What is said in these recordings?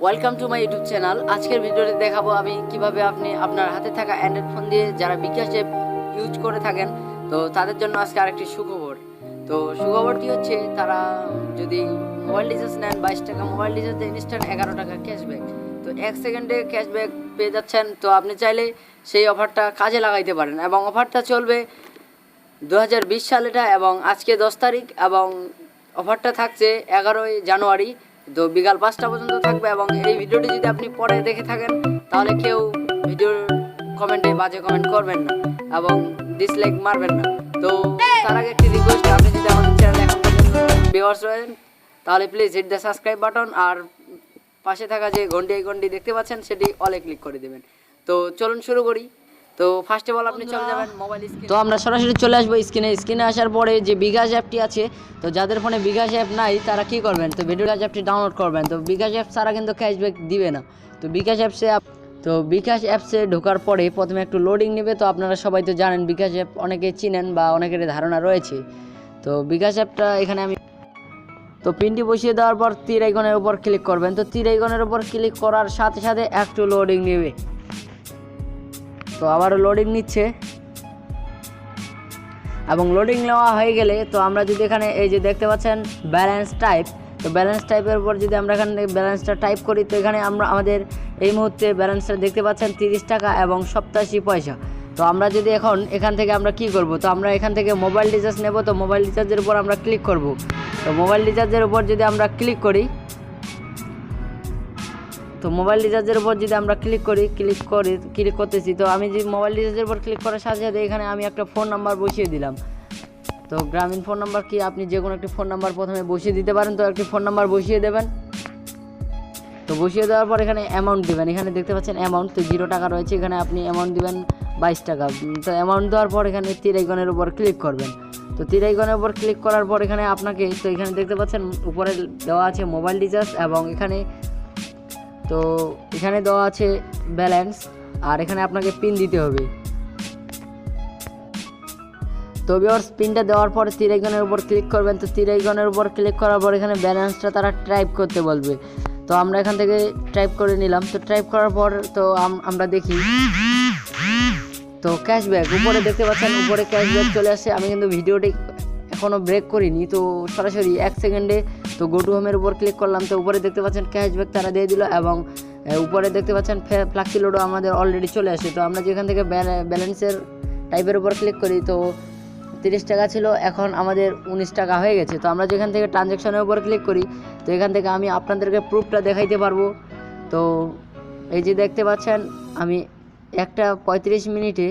Welcome to my YouTube channel. আজকের ভিডিওতে দেখাবো আমি কিভাবে আপনি আপনার হাতে থাকা অ্যান্ড্রয়েড ফোন দিয়ে যারা বিকাশ অ্যাপ ইউজ করে থাকেন তো তাদের জন্য আজকে আরেকটি সুখবর। তো সুখবরটি হচ্ছে তারা যদি মোবাইল রিচার্জ নেন 22 টাকা মোবাইল রিচার্জে ইনস্ট্যান্ট 11 টাকা ক্যাশব্যাক, তো 1 সেকেন্ডে ক্যাশব্যাক পেয়ে যাচ্ছেন। তো আপনি চাইলে সেই অফারটা কাজে লাগাইতে পারেন এবং অফারটা চলবে 2020 সালেটা এবং আজকে 10 তারিখ এবং অফারটা থাকছে 11ই জানুয়ারি। তো বিকাল 5টা পর্যন্ত থাকবে এবং এই ভিডিওটি যদি আপনি পরে দেখে থাকেন তাহলে কেউ ভিডিওর কমেন্টে বাজে কমেন্ট করবেন না এবং ডিসলাইক মারবেন না। তো তার আগে একটি রিকোয়েস্ট, আপনি যদি আমাদের চ্যানেলে এখন ভিউয়ার্স রয়েছেন তাহলে please hit the subscribe button আর পাশে থাকা যে ঘন্টি দেখতে পাচ্ছেন সেটি অলে ক্লিক করে দেবেন। তো চলুন শুরু করি। তো ফার্স্ট অফ অল আপনি চলে যাবেন মোবাইল স্ক্রিনে। তো আমরা সরাসরি চলে আসবো স্ক্রিনে আসার পরে যে বিকাশ অ্যাপটি আছে, তো যাদের ফোনে বিকাশ অ্যাপ নাই তারা কি করবেন, তো বিকাশ অ্যাপটি ডাউনলোড করবেন। তো বিকাশ অ্যাপ ছাড়া কিন্তু ক্যাশব্যাক দিবে না। তো বিকাশ অ্যাপসে ঢোকার পরে প্রথমে একটু লোডিং নেবে। তো আপনারা সবাই তো জানেন বিকাশ অ্যাপ অনেকে চিনেন বা অনেকের ধারণা রয়েছে। তো বিকাশ অ্যাপটা এখানে আমি তো পিনটি বসিয়ে দেওয়ার পর তীর আইকনের উপর ক্লিক করবেন। তো তীর আইকনের উপর ক্লিক করার সাথে সাথে একটু লোডিং নেবে। তো আবারও লোডিং নিচ্ছে এবং লোডিং নেওয়া হয়ে গেলে তো আমরা যদি এখানে এই যে দেখতে পাচ্ছেন ব্যালেন্স টাইপ, তো ব্যালেন্স টাইপের উপর যদি আমরা এখানে ব্যালেন্সটা টাইপ করি তো এখানে আমরা আমাদের এই মুহূর্তে ব্যালেন্সটা দেখতে পাচ্ছেন 30 টাকা এবং 87 পয়সা। তো আমরা যদি এখান থেকে আমরা কি করব, তো আমরা এখান থেকে মোবাইল রিচার্জ নেব। তো মোবাইল রিচার্জের উপর আমরা ক্লিক করব। তো মোবাইল রিচার্জের উপর যদি আমরা ক্লিক করি, তো মোবাইল রিচার্জের উপর যদি আমরা ক্লিক করতেছি, তো আমি যদি মোবাইল রিচার্জের উপর ক্লিক করার সাথে সাথে এখানে আমি একটা ফোন নাম্বার বসিয়ে দিলাম। তো গ্রামীণ ফোন নাম্বার কি আপনি যে কোনো একটি ফোন নাম্বার প্রথমে বসিয়ে দিতে পারেন। তো একটি ফোন নাম্বার বসিয়ে দেবেন। তো বসিয়ে দেওয়ার পর এখানে অ্যামাউন্ট দেবেন। এখানে দেখতে পাচ্ছেন অ্যামাউন্ট, তো 0 টাকা রয়েছে, এখানে আপনি অ্যামাউন্ট দেবেন 22 টাকা। তো অ্যামাউন্ট দেওয়ার পর এখানে তীর আইকনের উপর ক্লিক করবেন। তো তীর আইকনের উপর ক্লিক করার পর এখানে আপনাকে তো এখানে দেখতে পাচ্ছেন উপরে দেওয়া আছে মোবাইল রিচার্জ এবং এখানে দেওয়া আছে ব্যালেন্স আর এখানে আপনাকে পিন দিতে হবে। তো ভিউয়ার্স পিনটা দেওয়ার পর তীর আইকনের উপর ক্লিক করবেন। তো তীর আইকনের উপর ক্লিক করার পর এখানে ব্যালেন্সটা তারা টাইপ করতে বলবে। তো আমরা এখান থেকে টাইপ করে নিলাম। তো টাইপ করার পর তো আমরা দেখি তো ক্যাশব্যাক উপরে দেখতে পাচ্ছেন, উপরে ক্যাশব্যাক চলে আসছে। আমি কিন্তু ভিডিওটি এখনও ব্রেক করিনি, তো সরাসরি 1 সেকেন্ডে তো গো টু হোমের উপর ক্লিক করলাম। তো উপরে দেখতে পাচ্ছেন ক্যাশব্যাক তারা দিয়ে দিল এবং উপরে দেখতে পাচ্ছেন ফ্লাক্সি লোডও আমাদের অলরেডি চলে আসে। তো আমরা যেখান থেকে ব্যালেন্সের টাইপের উপর ক্লিক করি তো 30 টাকা ছিল, এখন আমাদের 19 টাকা হয়ে গেছে। তো আমরা যেখান থেকে ট্রানজ্যাকশনের উপর ক্লিক করি তো এখান থেকে আমি আপনাদেরকে প্রুফটা দেখাইতে পারবো। তো এই যে দেখতে পাচ্ছেন আমি 1:35 মিনিটে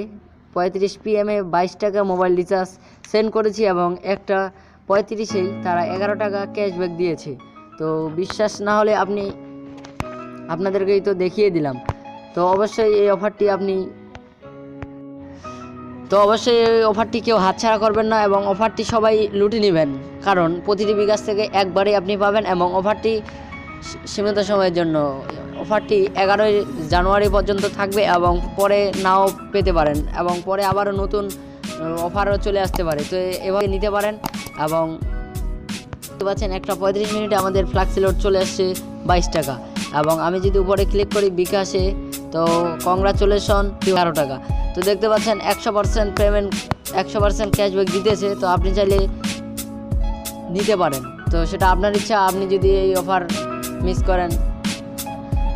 35 PM 22 টাকা মোবাইল রিচার্জ সেন্ড করেছি এবং 1:35 তারা 11 টাকা ক্যাশব্যাক দিয়েছে। তো বিশ্বাস না হলে আপনাদেরকেই তো দেখিয়ে দিলাম। তো অবশ্যই এই অফারটি কেউ হাতছাড়া করবেন না এবং অফারটি সবাই লুটে নেবেন, কারণ প্রতিটি বিকাশ থেকে একবারেই আপনি পাবেন এবং অফারটি সীমিত সময়ের জন্য। অফারটি 11ই জানুয়ারি পর্যন্ত থাকবে এবং পরে নাও পেতে পারেন এবং পরে আবারও নতুন অফারও চলে আসতে পারে। তো এভাবে নিতে পারেন এবং দেখতে পাচ্ছেন 1:35 মিনিটে আমাদের ফ্লাক্সি লোড চলে আসছে 22 টাকা এবং আমি যদি উপরে ক্লিক করি বিকাশে তো কংগ্রাচুলেশন 11 টাকা। তো দেখতে পাচ্ছেন 100% পেমেন্ট 100% ক্যাশব্যাক দিতেছে। তো আপনি চাইলে নিতে পারেন, তো সেটা আপনার ইচ্ছা, আপনি যদি এই অফার মিস করেন।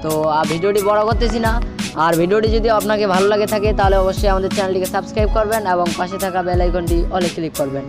তো ভিডিওটি বড় করতেছি না, আর ভিডিওটি যদি আপনাকে ভালো লাগে থাকে তাহলে অবশ্যই আমাদের চ্যানেলটিকে সাবস্ক্রাইব করবেন এবং পাশে থাকা বেল আইকনটি অলে ক্লিক করবেন।